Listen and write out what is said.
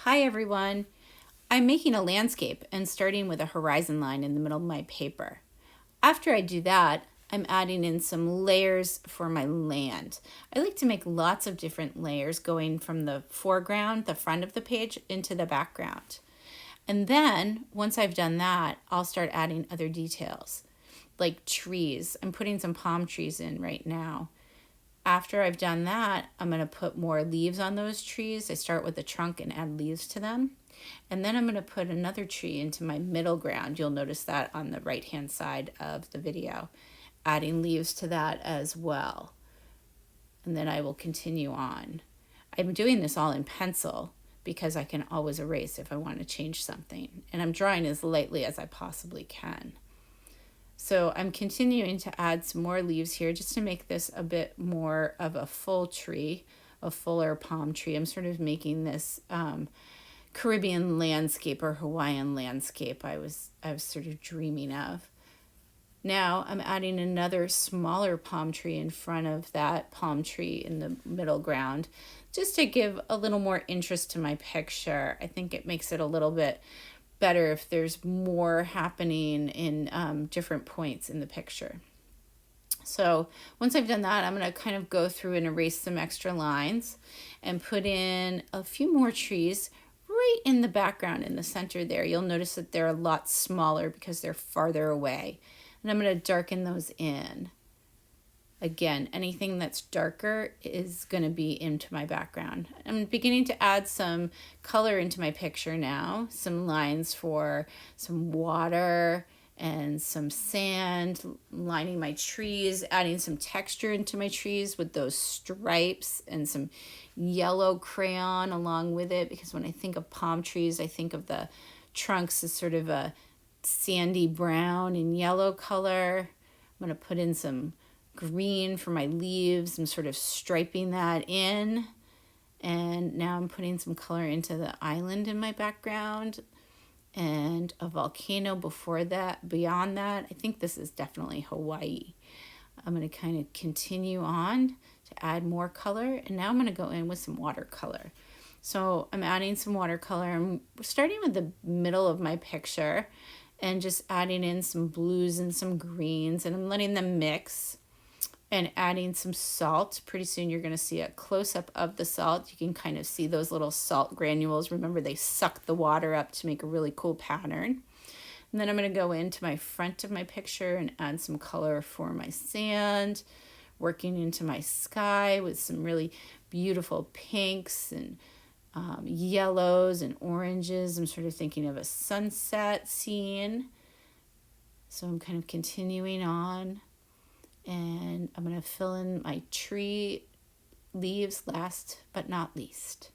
Hi everyone. I'm making a landscape and starting with a horizon line in the middle of my paper. After I do that, I'm adding in some layers for my land. I like to make lots of different layers going from the foreground, the front of the page, into the background. And then once I've done that, I'll start adding other details like trees. I'm putting some palm trees in right now. After I've done that, I'm going to put more leaves on those trees. I start with the trunk and add leaves to them. And then I'm going to put another tree into my middle ground. You'll notice that on the right-hand side of the video, adding leaves to that as well. And then I will continue on. I'm doing this all in pencil because I can always erase if I want to change something. And I'm drawing as lightly as I possibly can. So I'm continuing to add some more leaves here just to make this a bit more of a full tree, a fuller palm tree. I'm sort of making this Caribbean landscape or Hawaiian landscape I was sort of dreaming of. Now I'm adding another smaller palm tree in front of that palm tree in the middle ground just to give a little more interest to my picture. I think it makes it a little bit better if there's more happening in different points in the picture. So once I've done that, I'm going to kind of go through and erase some extra lines and put in a few more trees right in the background in the center there. You'll notice that they're a lot smaller because they're farther away. And I'm going to darken those in. Again, anything that's darker is going to be into my background. I'm beginning to add some color into my picture now. Some lines for some water and some sand, lining my trees, adding some texture into my trees with those stripes and some yellow crayon along with it. Because when I think of palm trees, I think of the trunks as sort of a sandy brown and yellow color. I'm going to put in some green for my leaves. I'm sort of striping that in. And now I'm putting some color into the island in my background and a volcano before that, beyond that. I think this is definitely Hawaii. I'm going to kind of continue on to add more color. And now I'm going to go in with some watercolor. So I'm adding some watercolor. I'm starting with the middle of my picture and just adding in some blues and some greens. And I'm letting them mix. And adding some salt. Pretty soon you're going to see a close-up of the salt. You can kind of see those little salt granules. Remember, they suck the water up to make a really cool pattern. And then I'm going to go into my front of my picture and add some color for my sand, working into my sky with some really beautiful pinks and yellows and oranges. I'm sort of thinking of a sunset scene. So I'm kind of continuing on. And I'm going to fill in my tree leaves last but not least.